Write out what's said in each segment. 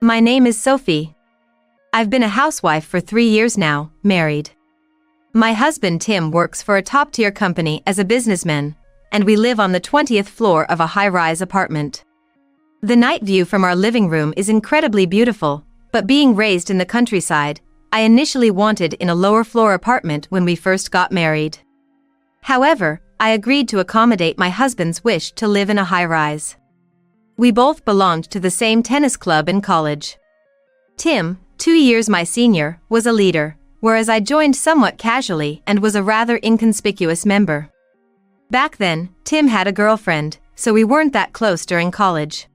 My name is Sophie. I've been a housewife for 3 years now, married. My husband Tim works for a top-tier company as a businessman, and we live on the 20th floor of a high-rise apartment. The night view from our living room is incredibly beautiful, but being raised in the countryside, I initially wanted in a lower-floor apartment when we first got married. However, I agreed to accommodate my husband's wish to live in a high-rise. We both belonged to the same tennis club in college. Tim, 2 years my senior, was a leader, whereas I joined somewhat casually and was a rather inconspicuous member. Back then, Tim had a girlfriend, so we weren't that close during college.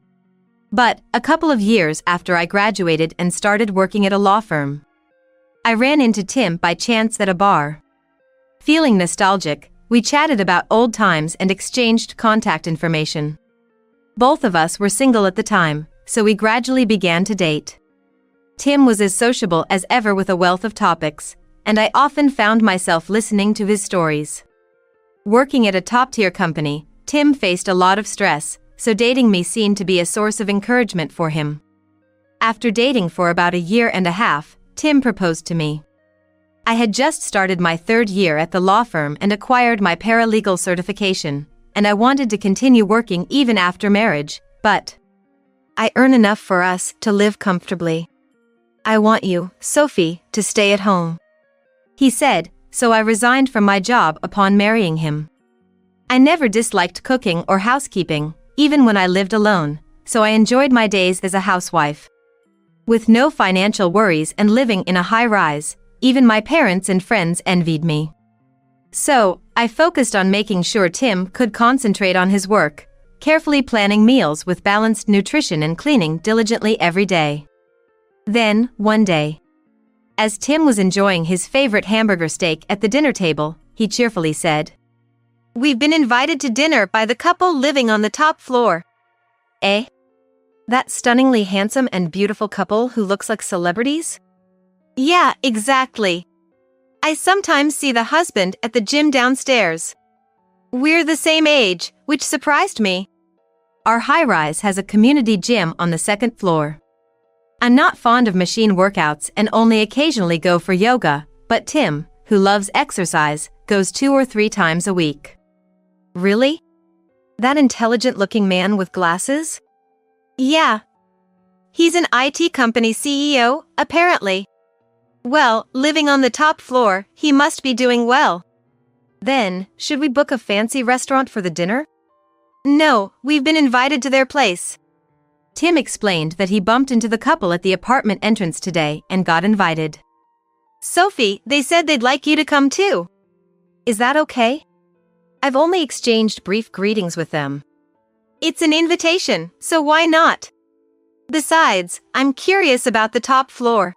But, a couple of years after I graduated and started working at a law firm, I ran into Tim by chance at a bar. Feeling nostalgic, we chatted about old times and exchanged contact information. Both of us were single at the time, so we gradually began to date. Tim was as sociable as ever with a wealth of topics, and I often found myself listening to his stories. Working at a top-tier company, Tim faced a lot of stress, so dating me seemed to be a source of encouragement for him. After dating for about a year and a half, Tim proposed to me. I had just started my 3rd year at the law firm and acquired my paralegal certification, and I wanted to continue working even after marriage, but I earn enough for us to live comfortably. I want you, Sophie, to stay at home, he said, so I resigned from my job upon marrying him. I never disliked cooking or housekeeping, even when I lived alone, so I enjoyed my days as a housewife. With no financial worries and living in a high-rise, even my parents and friends envied me. So, I focused on making sure Tim could concentrate on his work, carefully planning meals with balanced nutrition and cleaning diligently every day. Then, one day, as Tim was enjoying his favorite hamburger steak at the dinner table, he cheerfully said, "We've been invited to dinner by the couple living on the top floor." Eh? That stunningly handsome and beautiful couple who looks like celebrities? Yeah, exactly. I sometimes see the husband at the gym downstairs. We're the same age, which surprised me. Our high-rise has a community gym on the 2nd floor. I'm not fond of machine workouts and only occasionally go for yoga, but Tim, who loves exercise, goes 2 or 3 times a week. Really? That intelligent-looking man with glasses? Yeah. He's an IT company CEO, apparently. Well, living on the top floor, he must be doing well. Then, should we book a fancy restaurant for the dinner? No, we've been invited to their place. Tim explained that he bumped into the couple at the apartment entrance today and got invited. Sophie, they said they'd like you to come too. Is that okay? I've only exchanged brief greetings with them. It's an invitation, so why not? Besides, I'm curious about the top floor.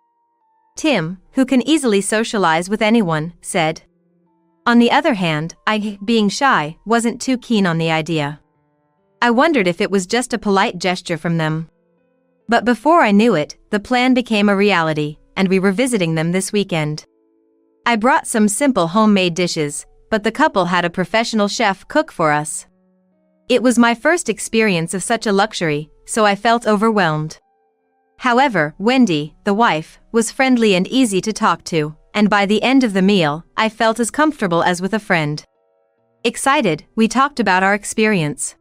Tim, who can easily socialize with anyone, said. On the other hand, I, being shy, wasn't too keen on the idea. I wondered if it was just a polite gesture from them. But before I knew it, the plan became a reality, and we were visiting them this weekend. I brought some simple homemade dishes, but the couple had a professional chef cook for us. It was my first experience of such a luxury, so I felt overwhelmed. However, Wendy, the wife, was friendly and easy to talk to, and by the end of the meal, I felt as comfortable as with a friend. Excited, we talked about our experience.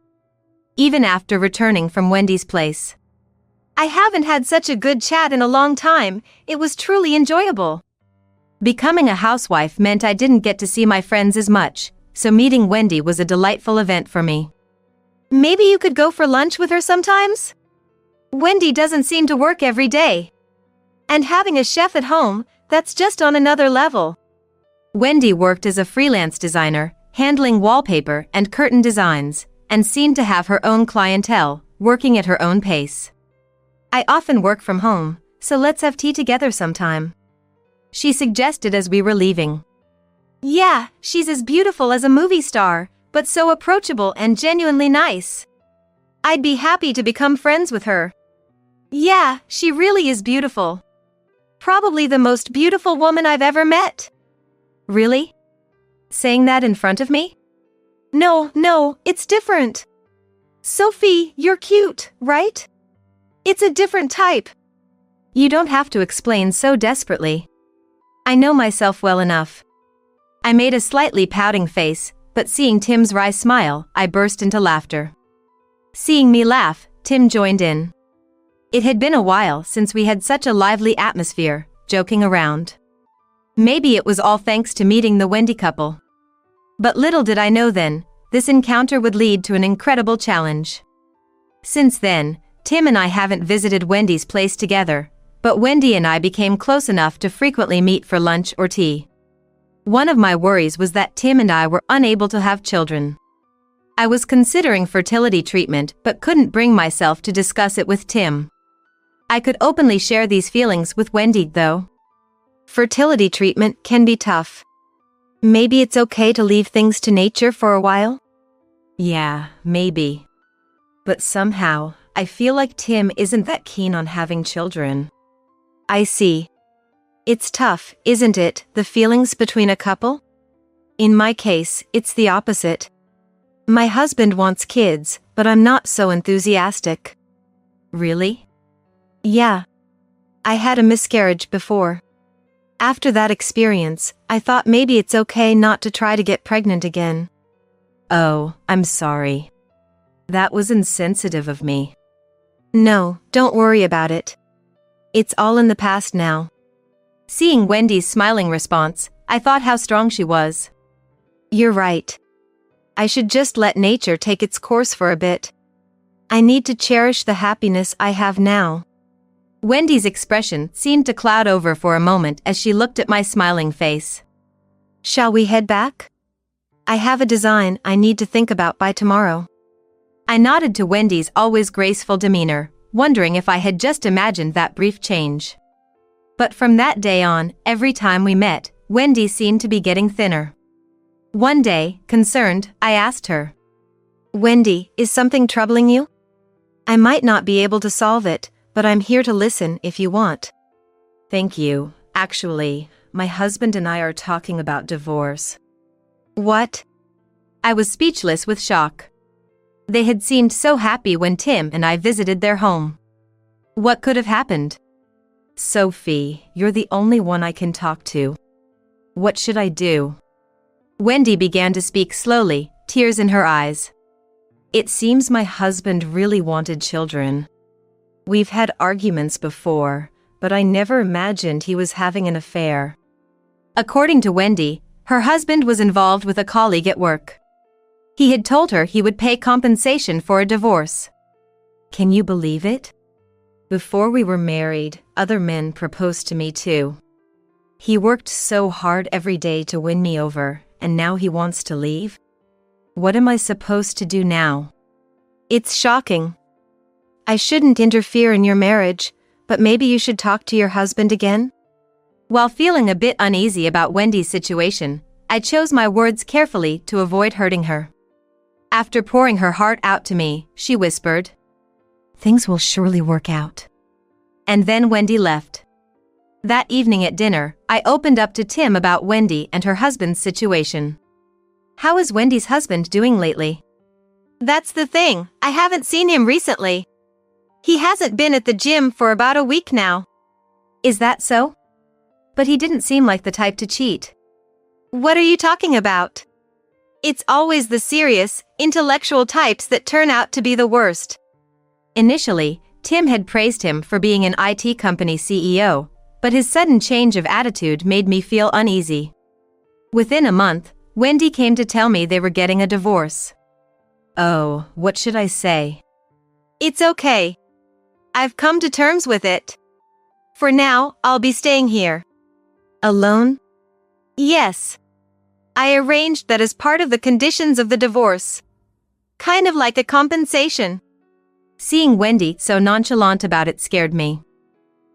Even after returning from Wendy's place. I haven't had such a good chat in a long time, it was truly enjoyable. Becoming a housewife meant I didn't get to see my friends as much, so meeting Wendy was a delightful event for me. Maybe you could go for lunch with her sometimes? Wendy doesn't seem to work every day. And having a chef at home, that's just on another level. Wendy worked as a freelance designer, handling wallpaper and curtain designs, and seemed to have her own clientele, working at her own pace. I often work from home, so let's have tea together sometime. She suggested as we were leaving. Yeah, she's as beautiful as a movie star, but so approachable and genuinely nice. I'd be happy to become friends with her. Yeah, she really is beautiful. Probably the most beautiful woman I've ever met. Really? Saying that in front of me? No, it's different. Sophie, you're cute, right? It's a different type. You don't have to explain so desperately. I know myself well enough. I made a slightly pouting face, but seeing Tim's wry smile, I burst into laughter. Seeing me laugh, Tim joined in. It had been a while since we had such a lively atmosphere, joking around. Maybe it was all thanks to meeting the Wendy couple. But little did I know then, this encounter would lead to an incredible challenge. Since then, Tim and I haven't visited Wendy's place together, but Wendy and I became close enough to frequently meet for lunch or tea. One of my worries was that Tim and I were unable to have children. I was considering fertility treatment but couldn't bring myself to discuss it with Tim. I could openly share these feelings with Wendy, though. Fertility treatment can be tough. Maybe it's okay to leave things to nature for a while? Yeah, maybe. But somehow, I feel like Tim isn't that keen on having children. I see. It's tough, isn't it, the feelings between a couple? In my case, it's the opposite. My husband wants kids, but I'm not so enthusiastic. Really? Yeah. I had a miscarriage before. After that experience, I thought maybe it's okay not to try to get pregnant again. Oh, I'm sorry. That was insensitive of me. No, don't worry about it. It's all in the past now. Seeing Wendy's smiling response, I thought how strong she was. You're right. I should just let nature take its course for a bit. I need to cherish the happiness I have now. Wendy's expression seemed to cloud over for a moment as she looked at my smiling face. Shall we head back? I have a design I need to think about by tomorrow. I nodded to Wendy's always graceful demeanor, wondering if I had just imagined that brief change. But from that day on, every time we met, Wendy seemed to be getting thinner. One day, concerned, I asked her, Wendy, is something troubling you? I might not be able to solve it, but I'm here to listen if you want. Thank you. Actually, my husband and I are talking about divorce. What? I was speechless with shock. They had seemed so happy when Tim and I visited their home. What could have happened? Sophie, you're the only one I can talk to. What should I do? Wendy began to speak slowly, tears in her eyes. It seems my husband really wanted children. We've had arguments before, but I never imagined he was having an affair. According to Wendy, her husband was involved with a colleague at work. He had told her he would pay compensation for a divorce. Can you believe it? Before we were married, other men proposed to me too. He worked so hard every day to win me over, and now he wants to leave? What am I supposed to do now? It's shocking. I shouldn't interfere in your marriage, but maybe you should talk to your husband again? While feeling a bit uneasy about Wendy's situation, I chose my words carefully to avoid hurting her. After pouring her heart out to me, she whispered, Things will surely work out. And then Wendy left. That evening at dinner, I opened up to Tim about Wendy and her husband's situation. How is Wendy's husband doing lately? That's the thing, I haven't seen him recently. He hasn't been at the gym for about a week now. Is that so? But he didn't seem like the type to cheat. What are you talking about? It's always the serious, intellectual types that turn out to be the worst. Initially, Tim had praised him for being an IT company CEO, but his sudden change of attitude made me feel uneasy. Within a month, Wendy came to tell me they were getting a divorce. Oh, what should I say? It's okay. I've come to terms with it. For now, I'll be staying here. Alone? Yes. I arranged that as part of the conditions of the divorce. Kind of like a compensation. Seeing Wendy so nonchalant about it scared me.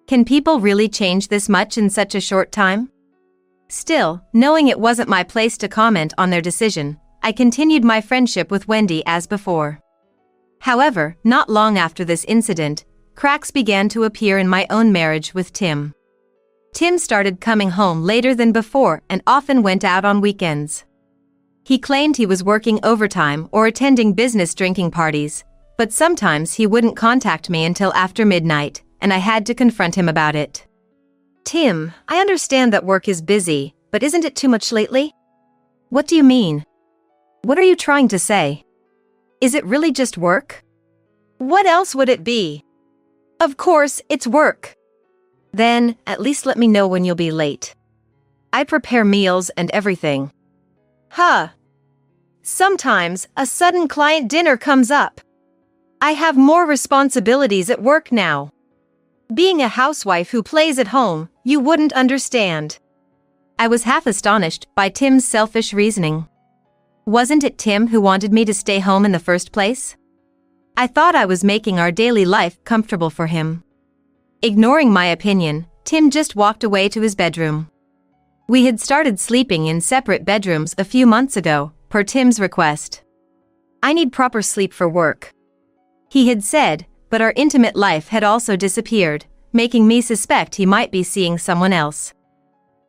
Can people really change this much in such a short time? Still, knowing it wasn't my place to comment on their decision, I continued my friendship with Wendy as before. However, not long after this incident, cracks began to appear in my own marriage with Tim. Tim started coming home later than before and often went out on weekends. He claimed he was working overtime or attending business drinking parties, but sometimes he wouldn't contact me until after midnight, and I had to confront him about it. Tim, I understand that work is busy, but isn't it too much lately? What do you mean? What are you trying to say? Is it really just work? What else would it be? Of course, it's work. Then, at least let me know when you'll be late. I prepare meals and everything. Huh. Sometimes, a sudden client dinner comes up. I have more responsibilities at work now. Being a housewife who plays at home, you wouldn't understand. I was half astonished by Tim's selfish reasoning. Wasn't it Tim who wanted me to stay home in the first place? I thought I was making our daily life comfortable for him. Ignoring my opinion, Tim just walked away to his bedroom. We had started sleeping in separate bedrooms a few months ago, per Tim's request. I need proper sleep for work, he had said, but our intimate life had also disappeared, making me suspect he might be seeing someone else.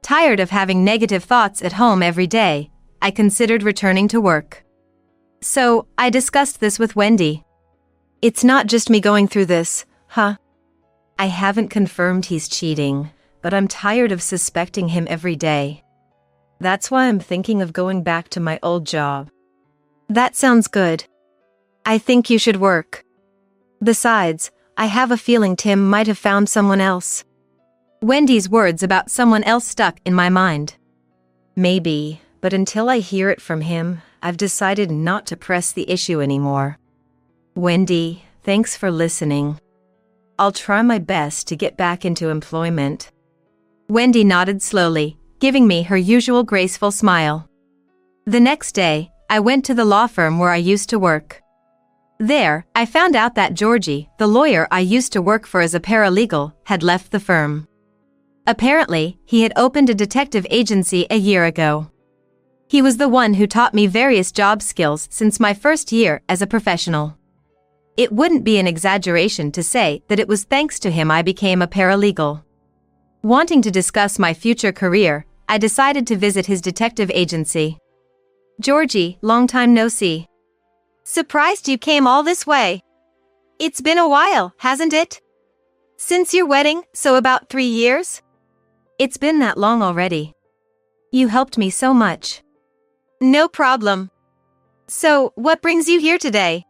Tired of having negative thoughts at home every day, I considered returning to work. So, I discussed this with Wendy. It's not just me going through this, huh? I haven't confirmed he's cheating, but I'm tired of suspecting him every day. That's why I'm thinking of going back to my old job. That sounds good. I think you should work. Besides, I have a feeling Tim might have found someone else. Wendy's words about someone else stuck in my mind. Maybe, but until I hear it from him, I've decided not to press the issue anymore. Wendy, thanks for listening. I'll try my best to get back into employment. Wendy nodded slowly, giving me her usual graceful smile. The next day, I went to the law firm where I used to work. There, I found out that Georgie, the lawyer I used to work for as a paralegal, had left the firm. Apparently, he had opened a detective agency a year ago. He was the one who taught me various job skills since my first year as a professional. It wouldn't be an exaggeration to say that it was thanks to him I became a paralegal. Wanting to discuss my future career, I decided to visit his detective agency. Georgie, long time no see. Surprised you came all this way. It's been a while, hasn't it? Since your wedding, so about 3 years? It's been that long already. You helped me so much. No problem. So, what brings you here today?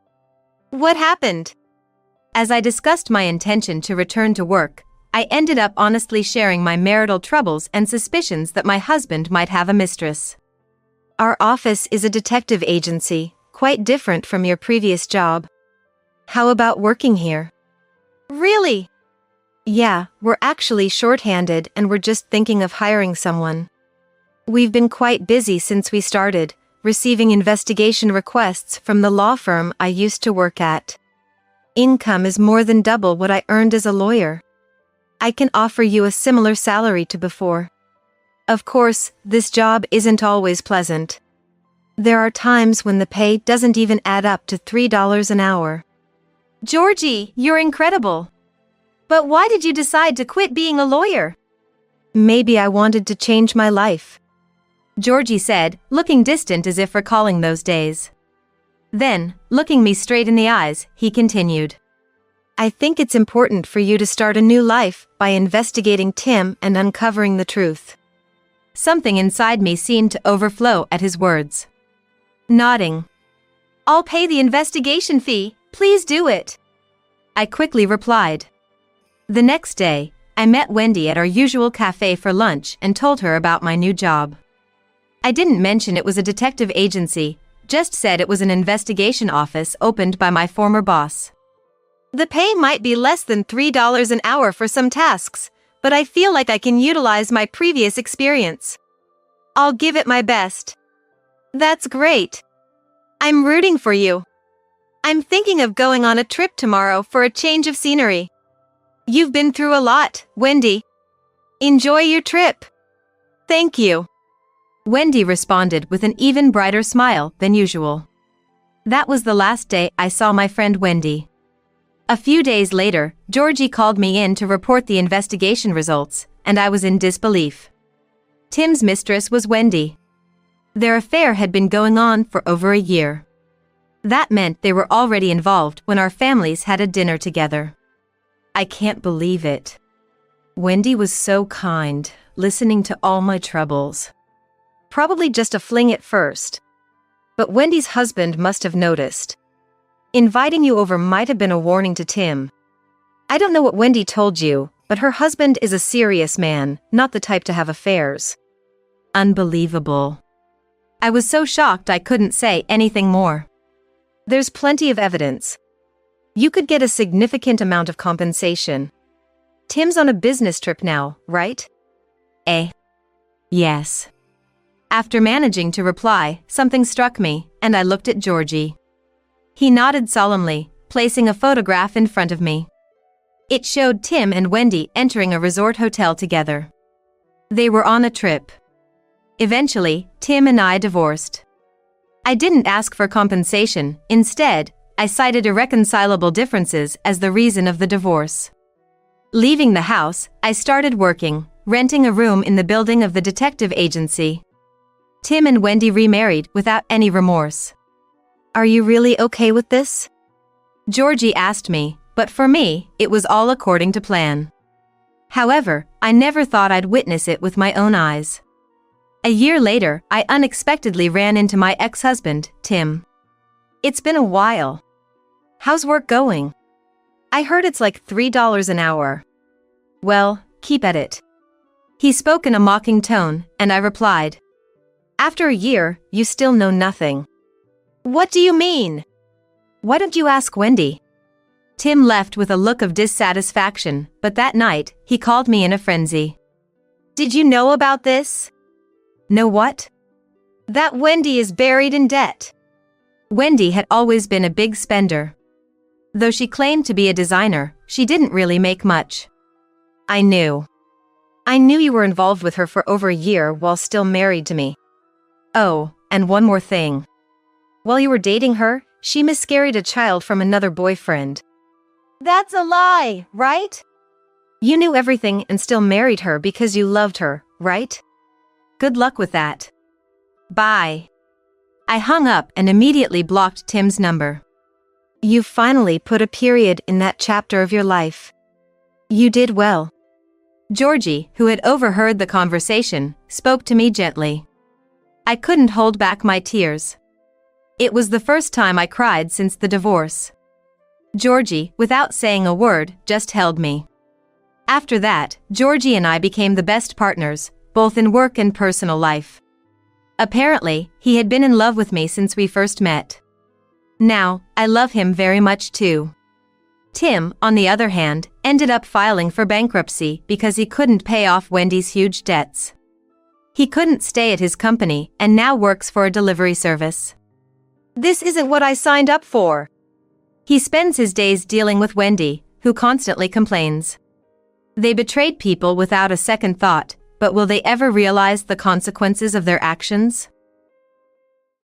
What happened? As I discussed my intention to return to work, I ended up honestly sharing my marital troubles and suspicions that my husband might have a mistress. Our office is a detective agency, quite different from your previous job. How about working here? Really? Yeah, we're actually short-handed and we're just thinking of hiring someone. We've been quite busy since we started, receiving investigation requests from the law firm I used to work at. Income is more than double what I earned as a lawyer. I can offer you a similar salary to before. Of course, this job isn't always pleasant. There are times when the pay doesn't even add up to $3 an hour. Georgie, you're incredible. But why did you decide to quit being a lawyer? Maybe I wanted to change my life, Georgie said, looking distant as if recalling those days. Then, looking me straight in the eyes, he continued. I think it's important for you to start a new life by investigating Tim and uncovering the truth. Something inside me seemed to overflow at his words. Nodding. I'll pay the investigation fee, please do it. I quickly replied. The next day, I met Wendy at our usual cafe for lunch and told her about my new job. I didn't mention it was a detective agency, just said it was an investigation office opened by my former boss. The pay might be less than $3 an hour for some tasks, but I feel like I can utilize my previous experience. I'll give it my best. That's great. I'm rooting for you. I'm thinking of going on a trip tomorrow for a change of scenery. You've been through a lot, Wendy. Enjoy your trip. Thank you. Wendy responded with an even brighter smile than usual. That was the last day I saw my friend Wendy. A few days later, Georgie called me in to report the investigation results, and I was in disbelief. Tim's mistress was Wendy. Their affair had been going on for over a year. That meant they were already involved when our families had a dinner together. I can't believe it. Wendy was so kind, listening to all my troubles. Probably just a fling at first. But Wendy's husband must have noticed. Inviting you over might have been a warning to Tim. I don't know what Wendy told you, but her husband is a serious man, not the type to have affairs. Unbelievable. I was so shocked I couldn't say anything more. There's plenty of evidence. You could get a significant amount of compensation. Tim's on a business trip now, right? Yes. After managing to reply, something struck me, and I looked at Georgie. He nodded solemnly, placing a photograph in front of me. It showed Tim and Wendy entering a resort hotel together. They were on a trip. Eventually, Tim and I divorced. I didn't ask for compensation. Instead, I cited irreconcilable differences as the reason of the divorce. Leaving the house, I started working, renting a room in the building of the detective agency. Tim and Wendy remarried without any remorse. Are you really okay with this? Georgie asked me, but for me, it was all according to plan. However, I never thought I'd witness it with my own eyes. A year later, I unexpectedly ran into my ex-husband, Tim. It's been a while. How's work going? I heard it's like $3 an hour. Well, keep at it. He spoke in a mocking tone, and I replied, After a year, you still know nothing. What do you mean? Why don't you ask Wendy? Tim left with a look of dissatisfaction, but that night, he called me in a frenzy. Did you know about this? Know what? That Wendy is buried in debt. Wendy had always been a big spender. Though she claimed to be a designer, she didn't really make much. I knew you were involved with her for over a year while still married to me. Oh, and one more thing. While you were dating her, she miscarried a child from another boyfriend. That's a lie, right? You knew everything and still married her because you loved her, right? Good luck with that. Bye. I hung up and immediately blocked Tim's number. You finally put a period in that chapter of your life. You did well. Georgie, who had overheard the conversation, spoke to me gently. I couldn't hold back my tears. It was the first time I cried since the divorce. Georgie, without saying a word, just held me. After that, Georgie and I became the best partners, both in work and personal life. Apparently, he had been in love with me since we first met. Now, I love him very much too. Tim, on the other hand, ended up filing for bankruptcy because he couldn't pay off Wendy's huge debts. He couldn't stay at his company and now works for a delivery service. This isn't what I signed up for. He spends his days dealing with Wendy, who constantly complains. They betrayed people without a second thought, but will they ever realize the consequences of their actions?